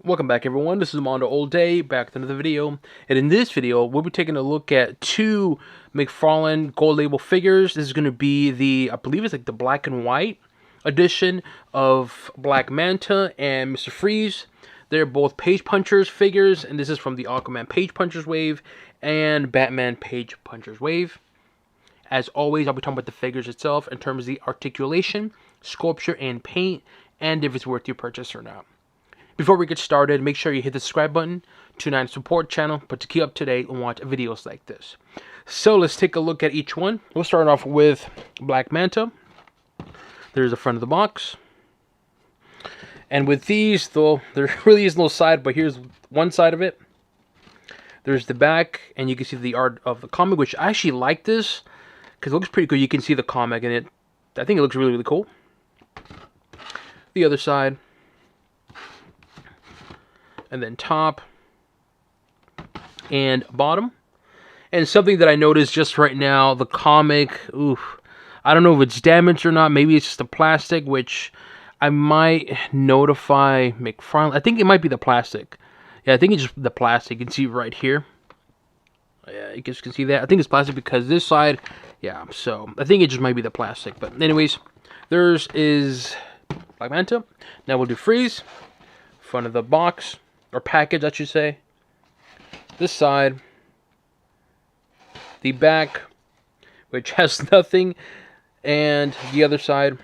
Welcome back, everyone. This is Manta All Day, back with another video. And in this video, we'll be taking a look at two McFarlane gold label figures. This is going to be the, I believe it's like the black and white edition of Black Manta and Mr. Freeze. They're both Page Punchers figures, and this is from the Aquaman Page Punchers wave and Batman Page Punchers wave. As always, I'll be talking about the figures itself in terms of the articulation, sculpture, and paint, and if it's worth your purchase or not. Before we get started, make sure you hit the subscribe button to support channel, but to keep up to date and watch videos like this. So let's take a look at each one. We'll start off with Black Manta. There's the front of the box. And with these, though, there really is no side, but here's one side of it. There's the back, and you can see the art of the comic, which I actually like this, because it looks pretty good. You can see the comic in it. I think it looks really, really cool. The other side. And then top and bottom. And something that I noticed just right now, the comic, I don't know if it's damaged or not. Maybe it's just the plastic, which I might notify McFarlane. I think it might be the plastic. Yeah, I think it's just the plastic. You can see right here. Yeah, you guys can see that. I think it's plastic because this side, yeah, so I think it just might be the plastic. But anyways, theirs is Black Manta. Now we'll do Freeze. Front of the box. Or package, I should say. This side. The back, which has nothing. And the other side.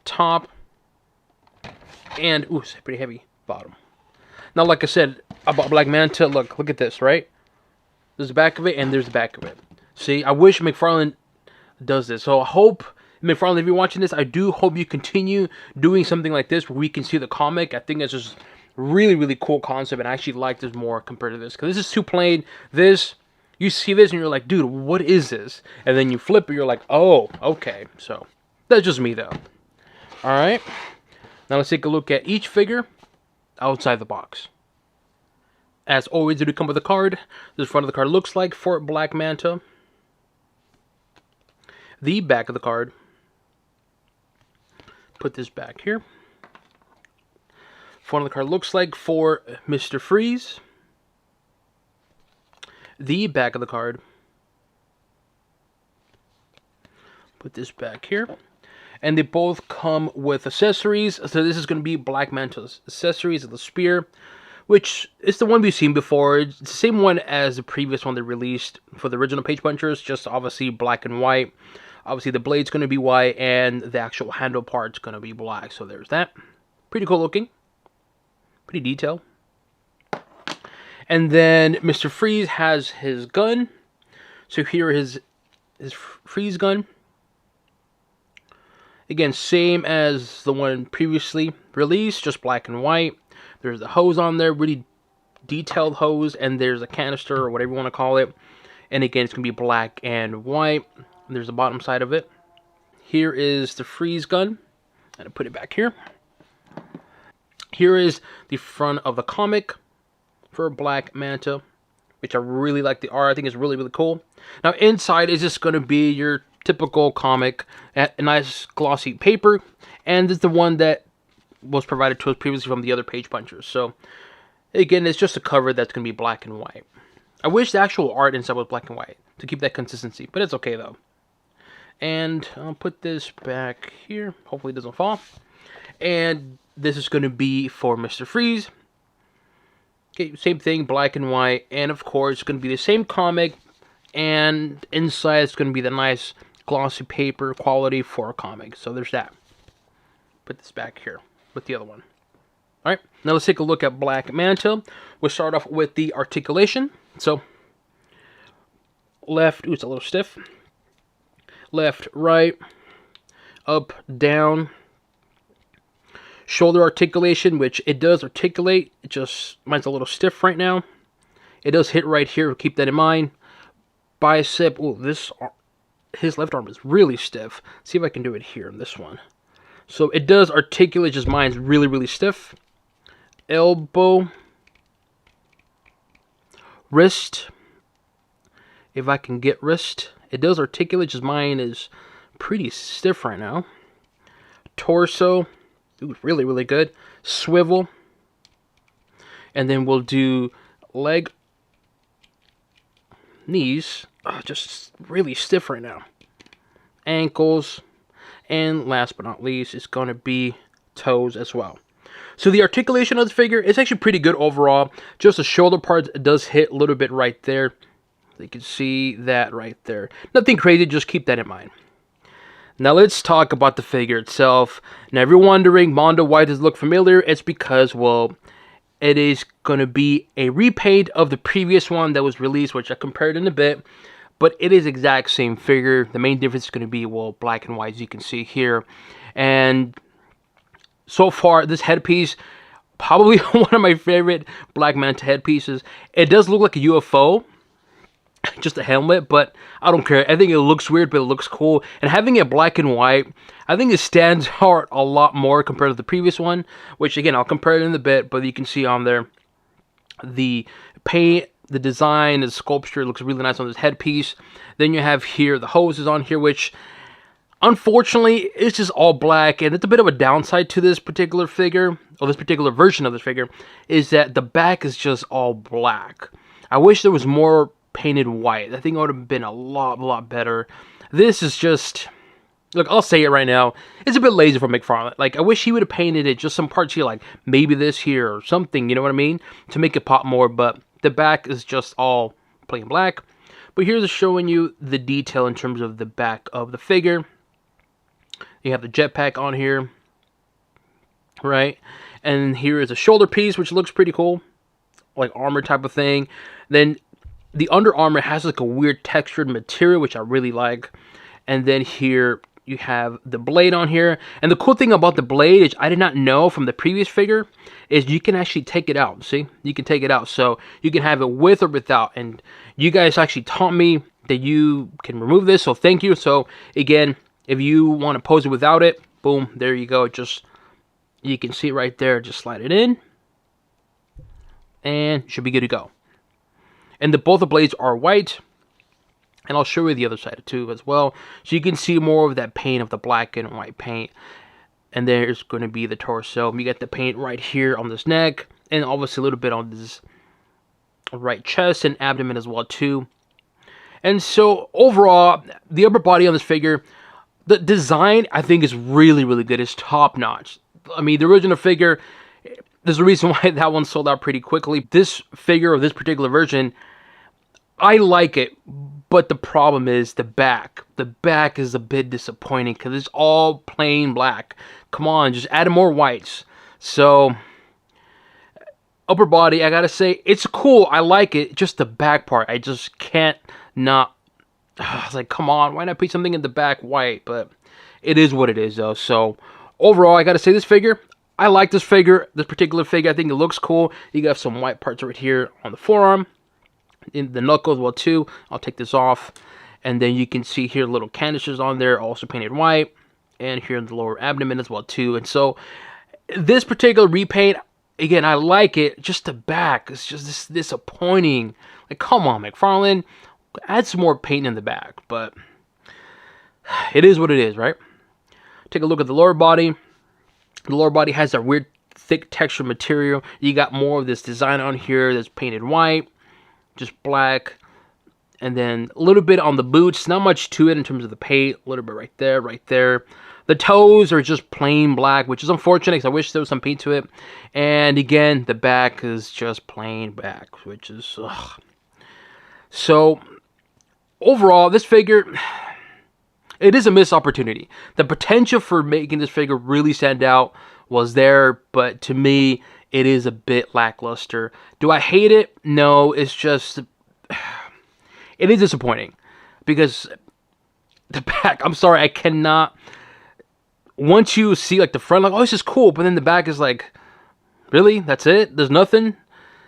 Top. And, it's pretty heavy. Bottom. Now, like I said about Black Manta, look at this, right? There's the back of it, and there's the back of it. See, I wish McFarlane does this. So I hope, McFarlane, if you're watching this, I do hope you continue doing something like this where we can see the comic. I think that's just really, really cool concept, and I actually like this more compared to this. Because this is too plain. This, you see this, and you're like, dude, what is this? And then you flip it, you're like, oh, okay. So, that's just me, though. Alright. Now let's take a look at each figure outside the box. As always, they do come with a card. This is front of the card looks like for Black Manta. The back of the card. Put this back here. Front of the card looks like for Mr. Freeze. The back of the card. Put this back here. And they both come with accessories. So this is going to be Black Manta's accessories of the spear, which is the one we've seen before. It's the same one as the previous one they released for the original Page Punchers, just obviously black and white. Obviously, the blade's going to be white, and the actual handle part's going to be black. So there's that. Pretty cool looking. Pretty detailed. And then Mr. Freeze has his gun. So here is his Freeze gun. Again, same as the one previously released, just black and white. There's the hose on there, really detailed hose, and there's a canister or whatever you want to call it. And again, it's going to be black and white. There's the bottom side of it. Here is the Freeze gun. And I put it back here. Here is the front of the comic for Black Manta, which I really like the art. I think it's really, really cool. Now, inside is just going to be your typical comic, a nice glossy paper. And it's the one that was provided to us previously from the other Page Punchers. So, again, it's just a cover that's going to be black and white. I wish the actual art inside was black and white to keep that consistency, but it's okay, though. And I'll put this back here. Hopefully it doesn't fall. And this is going to be for Mr. Freeze. Okay, same thing, black and white. And, of course, it's going to be the same comic. And inside it's going to be the nice glossy paper quality for a comic. So there's that. Put this back here with the other one. Alright, now let's take a look at Black Manta. We'll start off with the articulation. So, left, it's a little stiff. Left, right, up, down. Shoulder articulation, which it does articulate. It just, mine's a little stiff right now. It does hit right here, keep that in mind. Bicep, his left arm is really stiff. See if I can do it here in this one. So it does articulate, just mine's really, really stiff. Elbow. Wrist. If I can get wrist. It does articulate, just mine is pretty stiff right now. Torso. Ooh, really, really good. Swivel. And then we'll do leg, knees. Oh, just really stiff right now. Ankles. And last but not least, it's going to be toes as well. So the articulation of the figure is actually pretty good overall. Just the shoulder part does hit a little bit right there. You can see that right there. Nothing crazy, just keep that in mind. Now let's talk about the figure itself. Now if you're wondering, Manta, why does it look familiar? It's because, well, it is going to be a repaint of the previous one that was released, which I compared in a bit. But it is exact same figure. The main difference is going to be, well, black and white, as you can see here. And so far, this headpiece, probably one of my favorite Black Manta headpieces. It does look like a UFO, just a helmet, but I don't care. I think it looks weird, but it looks cool. And having it black and white, I think it stands out a lot more compared to the previous one, which, again, I'll compare it in a bit, but you can see on there the paint, the design, the sculpture looks really nice on this headpiece. Then you have here the hoses on here, which unfortunately it's just all black, and it's a bit of a downside to this particular figure, or this particular version of this figure, is that the back is just all black. I wish there was more painted white. I think it would have been a lot better. This is just, look, I'll say it right now, it's a bit lazy for McFarlane. Like, I wish he would have painted it just some parts here, like maybe this here or something, you know what I mean, to make it pop more. But the back is just all plain black. But here's showing you the detail in terms of the back of the figure. You have the jetpack on here, right? And here is a shoulder piece, which looks pretty cool, like armor type of thing. Then the under armor has like a weird textured material, which I really like. And then here you have the blade on here. And the cool thing about the blade is, I did not know from the previous figure, is you can actually take it out. See, you can take it out, so you can have it with or without. And you guys actually taught me that you can remove this, so thank you. So again, if you want to pose it without it, boom, there you go. Just, you can see it right there. Just slide it in, and should be good to go. And both the blades are white, and I'll show you the other side too as well, so you can see more of that paint of the black and white paint. And there's going to be the torso. You get the paint right here on this neck, and obviously a little bit on this right chest and abdomen as well too. And so overall, the upper body on this figure, the design I think is really good. It's top notch. I mean, the original figure, there's a reason why that one sold out pretty quickly. This figure of this particular version, I like it, but the problem is the back. The back is a bit disappointing because it's all plain black. Come on, just add more whites. So, upper body, I gotta say, it's cool. I like it. Just the back part, I just can't not. I was like, come on, why not put something in the back white? But it is what it is, though. So, overall, I gotta say, this figure, I like this figure, this particular figure. I think it looks cool. You got some white parts right here on the forearm, in the knuckles, well, too. I'll take this off. And then you can see here little canisters on there, also painted white. And here in the lower abdomen as well, too. And so, this particular repaint, again, I like it. Just the back is just this disappointing. Like, come on, McFarlane. Add some more paint in the back. But it is what it is, right? Take a look at the lower body. The lower body has that weird thick texture material. You got more of this design on here that's painted white. Just black. And then a little bit on the boots. Not much to it in terms of the paint. A little bit right there, right there. The toes are just plain black, which is unfortunate because I wish there was some paint to it. And again, the back is just plain black, which is... ugh. So, overall, this figure... it is a missed opportunity. The potential for making this figure really stand out was there, but to me, it is a bit lackluster. Do I hate it? No, it's just... it is disappointing. Because the back, I'm sorry, I cannot... once you see like the front, like, oh, this is cool, but then the back is like, really? That's it? There's nothing?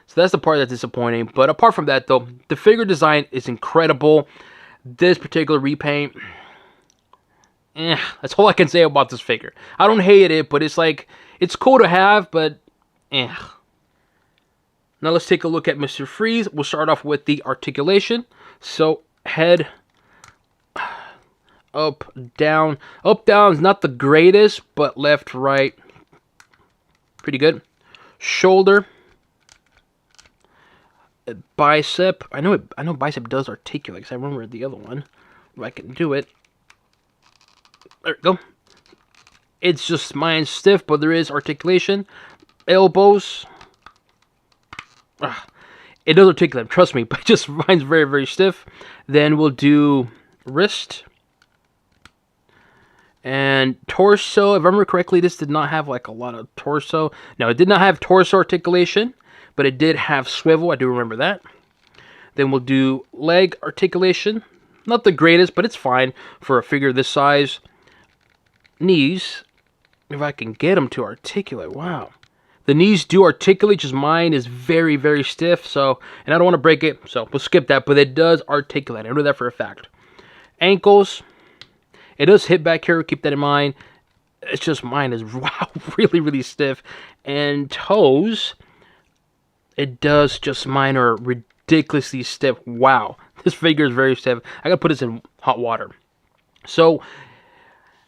So that's the part that's disappointing. But apart from that, though, the figure design is incredible. This particular repaint... that's all I can say about this figure. I don't hate it, but it's like, it's cool to have, but Now let's take a look at Mr. Freeze. We'll start off with the articulation. So, head, up, down. Up, down is not the greatest, but left, right, Pretty good. Shoulder. Bicep. I know bicep does articulate, because I remember the other one. If I can do it. There we go. It's just mine stiff, but there is articulation. Elbows. It does articulate, trust me, but just mine's very, very stiff. Then we'll do wrist. And torso. If I remember correctly, this did not have like a lot of torso. No, it did not have torso articulation, but it did have swivel. I do remember that. Then we'll do leg articulation. Not the greatest, but it's fine for a figure this size. Knees. If I can get them to articulate. Wow. The knees do articulate, just mine is very, very stiff. So, and I don't want to break it, so we'll skip that. But it does articulate. I know that for a fact. Ankles. It does hit back here. Keep that in mind. It's just mine is, wow, really, really stiff. And toes. It does just, mine are ridiculously stiff. Wow. This figure is very stiff. I gotta put this in hot water. So,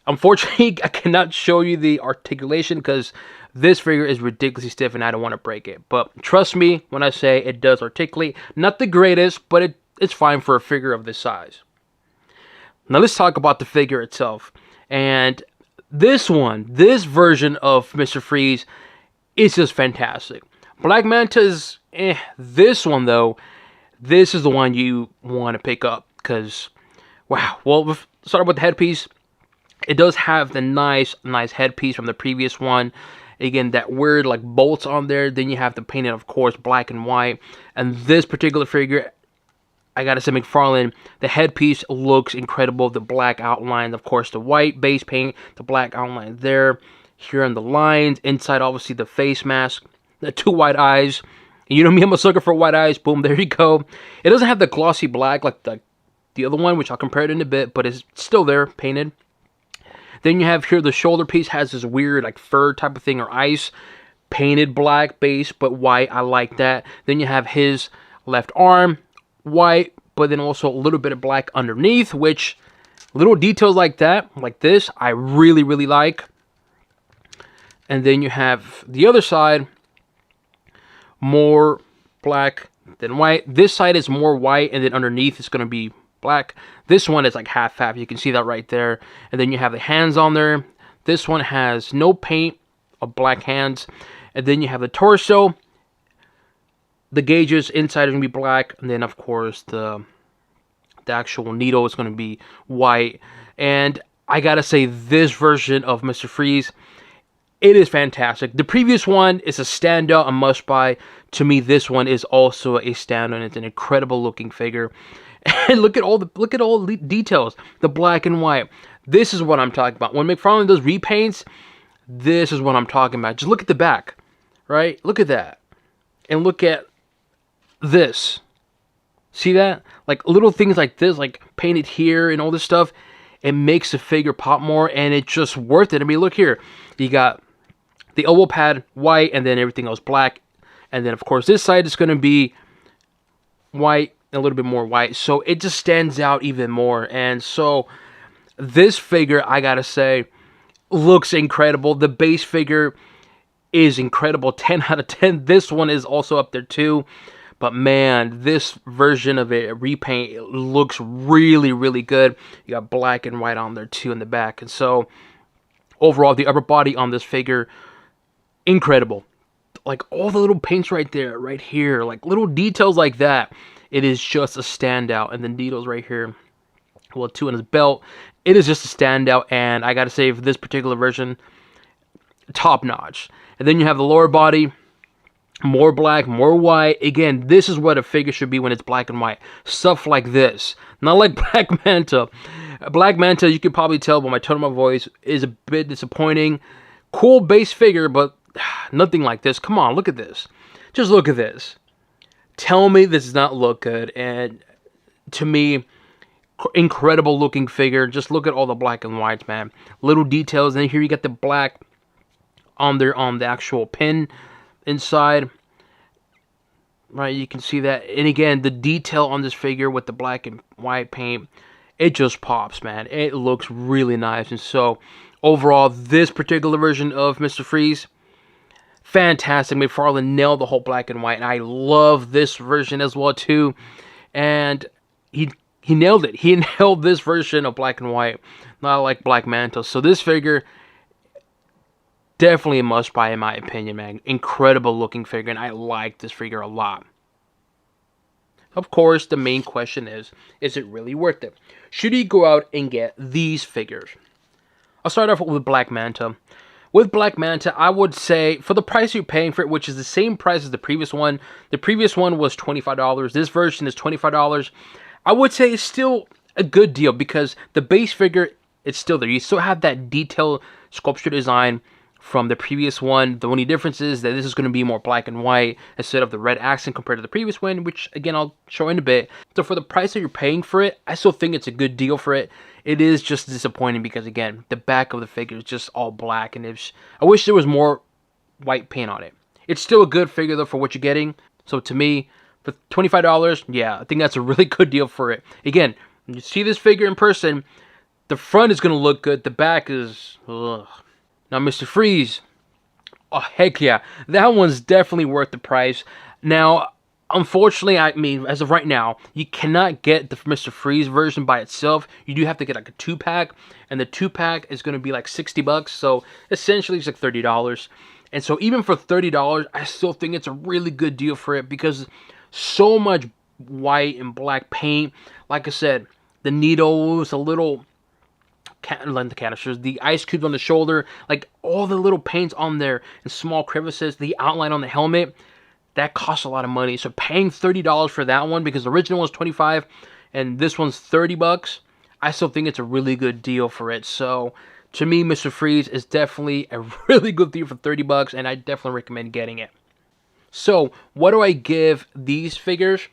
unfortunately, I cannot show you the articulation because this figure is ridiculously stiff and I don't want to break it. But trust me when I say it does articulate. Not the greatest, but it's fine for a figure of this size. Now let's talk about the figure itself. And this version of Mr. Freeze is just fantastic. Black Manta is, This one, though, this is the one you want to pick up because, wow. Well, we'll start with the headpiece. It does have the nice headpiece from the previous one. Again, that weird like bolts on there. Then you have the painted, of course, black and white. And this particular figure, I gotta say, McFarlane, the headpiece looks incredible. The black outline, of course, the white base paint, the black outline there. Here on the lines, inside, obviously, the face mask, the 2 white eyes. You know me, I'm a sucker for white eyes. Boom, there you go. It doesn't have the glossy black like the other one, which I'll compare it in a bit, but it's still there, painted. Then you have here the shoulder piece has this weird like fur type of thing or ice, painted black base but white. I like that. Then you have his left arm, white, but then also a little bit of black underneath, which little details like that, like this, I really, really like. And then you have the other side, more black than white. This side is more white, and then underneath it's going to be black. This one is like half. You can see that right there. And then you have the hands on there. This one has no paint of black hands. And then you have the torso. The gauges inside are going to be black. And then, of course, the actual needle is going to be white. And I got to say, this version of Mr. Freeze, it is fantastic. The previous one is a standout, a must-buy. To me, this one is also a standout. It's an incredible looking figure. And look at all the details, the black and white. This is what I'm talking about. When McFarlane does repaints, this is what I'm talking about. Just look at the back, right? Look at that. And look at this. See that? Like little things like this, like painted here and all this stuff. It makes the figure pop more, and it's just worth it. I mean, look here. You got the elbow pad white, and then everything else black. And then, of course, this side is going to be white, a little bit more white, so it just stands out even more. And so this figure, I gotta say, looks incredible. The base figure is incredible, 10 out of 10. This one is also up there too, but man, this version of it repaint, it looks really, really good. You got black and white on there too in the back. And so overall, the upper body on this figure, incredible. Like all the little paints right there, right here, like little details like that. It is just a standout. And the needles right here, well, 2 on his belt. It is just a standout. And I gotta say, for this particular version, top notch. And then you have the lower body, more black, more white. Again, this is what a figure should be when it's black and white. Stuff like this. Not like Black Manta. Black Manta, you can probably tell by my tone of my voice, is a bit disappointing. Cool base figure, but nothing like this. Come on, look at this. Just look at this. Tell me this does not look good. And to me, incredible looking figure. Just look at all the black and whites, man. Little details. And here you got the black on there on the actual pin inside. Right, you can see that. And again, the detail on this figure with the black and white paint, it just pops, man. It looks really nice. And so, overall, this particular version of Mr. Freeze, fantastic. McFarlane nailed the whole black and white, and I love this version as well too. And he nailed it. He nailed this version of black and white, not like Black Manta. So this figure, definitely a must buy in my opinion, man. Incredible looking figure, and I like this figure a lot. Of course, the main question is it really worth it? Should you go out and get these figures? I'll start off with Black Manta. With Black Manta, I would say, for the price you're paying for it, which is the same price as the previous one was $25. This version is $25. I would say it's still a good deal because the base figure, it's still there. You still have that detailed sculpture design from the previous one. The only difference is that this is going to be more black and white instead of the red accent compared to the previous one, which again I'll show in a bit. So for the price that you're paying for it, I still think it's a good deal for it. It is just disappointing because again, the back of the figure is just all black, and I wish there was more white paint on it. It's still a good figure though for what you're getting. So to me, for $25, yeah, I think that's a really good deal for it. Again, when you see this figure in person, the front is going to look good. The back is, ugh. Now, Mr. Freeze, oh, heck yeah. That one's definitely worth the price. Now, unfortunately, I mean, as of right now, you cannot get the Mr. Freeze version by itself. You do have to get like a 2-pack, and the 2-pack is going to be like $60. So, essentially, it's like $30. And so, even for $30, I still think it's a really good deal for it because so much white and black paint. Like I said, the needles, a little... the canisters, the ice cubes on the shoulder, like all the little paints on there and small crevices, the outline on the helmet, that costs a lot of money. So paying $30 for that one, because the original was $25 and this one's $30, I still think it's a really good deal for it. So to me, Mr. Freeze is definitely a really good deal for $30, and I definitely recommend getting it. So what do I give these figures?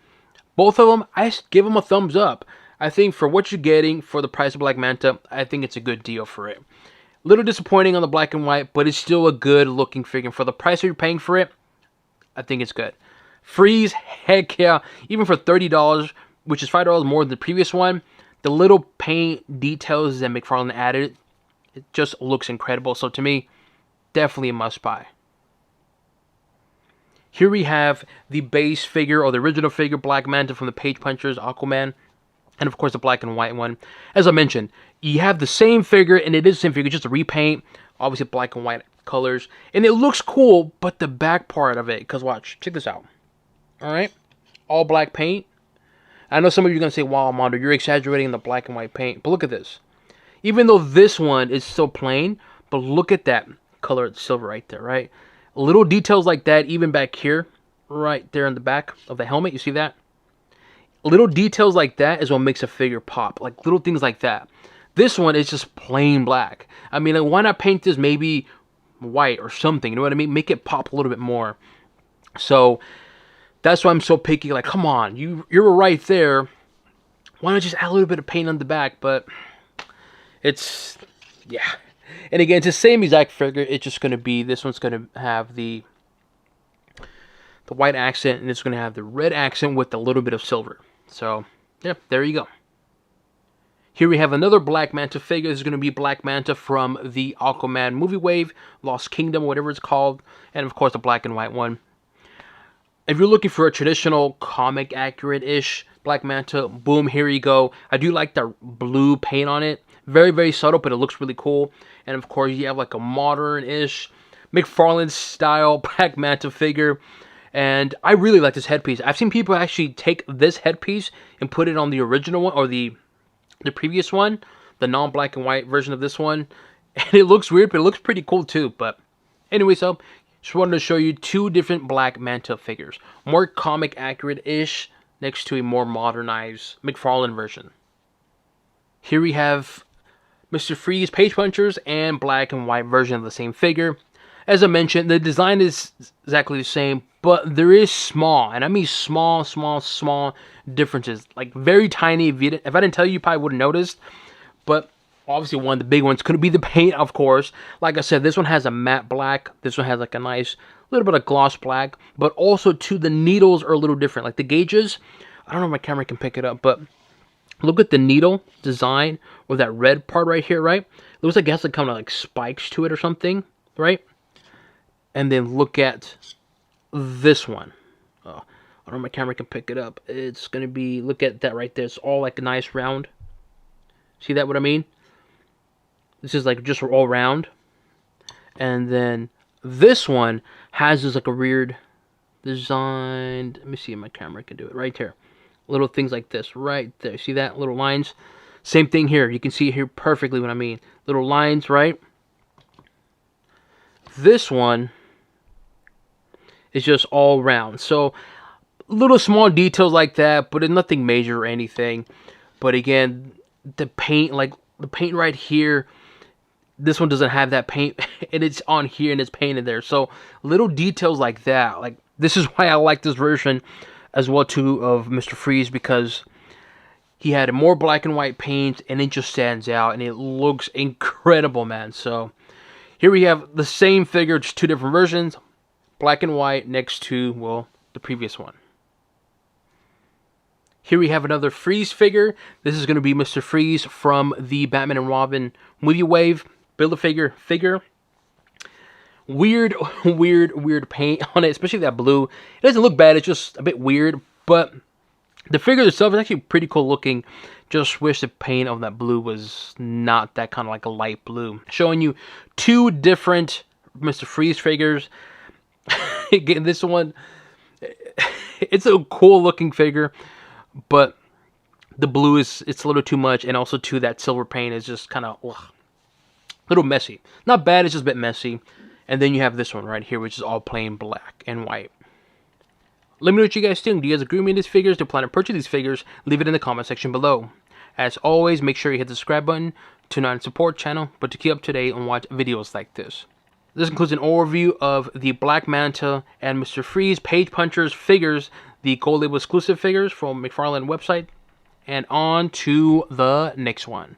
Both of them, I give them a thumbs up. I think for what you're getting for the price of Black Manta, I think it's a good deal for it. Little disappointing on the black and white, but it's still a good looking figure. For the price that you're paying for it, I think it's good. Freeze, heck yeah. Even for $30, which is $5 more than the previous one, the little paint details that McFarlane added, it just looks incredible. So to me, definitely a must buy. Here we have the base figure, or the original figure, Black Manta from the Page Punchers, Aquaman. And of course the black and white one. As I mentioned, you have the same figure, and it is the same figure, just a repaint. Obviously black and white colors. And it looks cool, but the back part of it, because watch, check this out. Alright? All black paint. I know some of you are going to say, wow, Mondo, you're exaggerating the black and white paint. But look at this. Even though this one is still plain, but look at that colored silver right there, right? Little details like that, even back here, right there in the back of the helmet. You see that? Little details like that is what makes a figure pop. Like little things like that. This one is just plain black. I mean, like, why not paint this maybe white or something? You know what I mean? Make it pop a little bit more. So that's why I'm so picky. Like, come on, you're right there. Why not just add a little bit of paint on the back? But it's, yeah. And again, it's the same exact figure. It's just going to be, this one's going to have the white accent, and it's going to have the red accent with a little bit of silver. So, yeah, there you go. Here we have another Black Manta figure. This is going to be Black Manta from the Aquaman movie wave, Lost Kingdom, whatever it's called, and of course the black and white one. If you're looking for a traditional comic accurate-ish Black Manta, boom, here you go. I do like the blue paint on it. Very, very subtle, but it looks really cool. And of course, you have like a modern-ish McFarlane style Black Manta figure. And I really like this headpiece. I've seen people actually take this headpiece and put it on the original one, or the previous one, the non-black and white version of this one. And it looks weird, but it looks pretty cool too. But anyway, so just wanted to show you two different Black Manta figures. More comic accurate-ish next to a more modernized McFarlane version. Here we have Mr. Freeze Page Punchers and black and white version of the same figure. As I mentioned, the design is exactly the same, but there is small, and I mean small differences. Like very tiny. If I didn't tell you, you probably wouldn't noticed. But obviously one of the big ones could be the paint, of course. Like I said, this one has a matte black. This one has like a nice little bit of gloss black. But also too, the needles are a little different. Like the gauges, I don't know if my camera can pick it up, but look at the needle design with that red part right here, right? It looks like it has like kind of like spikes to it or something, right? And then look at this one. Oh, I don't know if my camera can pick it up. It's going to be, look at that right there. It's all like a nice round. See that what I mean? This is like just all round. And then this one has this like a weird design. Let me see if my camera can do it. Right here. Little things like this right there. See that? Little lines. Same thing here. You can see here perfectly what I mean. Little lines, right? This one is just all round. So little small details like that, but it's nothing major or anything. But again, the paint, like the paint right here, this one doesn't have that paint, and it's on here and it's painted there. So little details like that, like this is why I like this version as well too of Mr. Freeze, because he had more black and white paint and it just stands out and it looks incredible, man. So here we have the same figure, just two different versions, black and white next to, well, the previous one. Here we have another Freeze figure. This is going to be Mr. Freeze from the Batman and Robin movie wave. Build-A-Figure figure. Weird paint on it, especially that blue. It doesn't look bad, it's just a bit weird, but the figure itself is actually pretty cool looking. Just wish the paint of that blue was not that kind of like a light blue. Showing you two different Mr. Freeze figures. Again, this one, it's a cool looking figure, but the blue it's a little too much, and also too that silver paint is just kind of a little messy. Not bad, it's just a bit messy. And then you have this one right here, which is all plain black and white. Let me know what you guys think. Do you guys agree with me in these figures? Do you plan to purchase these figures? Leave it in the comment section below. As always, make sure you hit the subscribe button to not support channel, but to keep up to date and watch videos like this. This includes an overview of the Black Manta and Mr. Freeze Page Punchers figures, the Gold Label exclusive figures from McFarlane website. And on to the next one.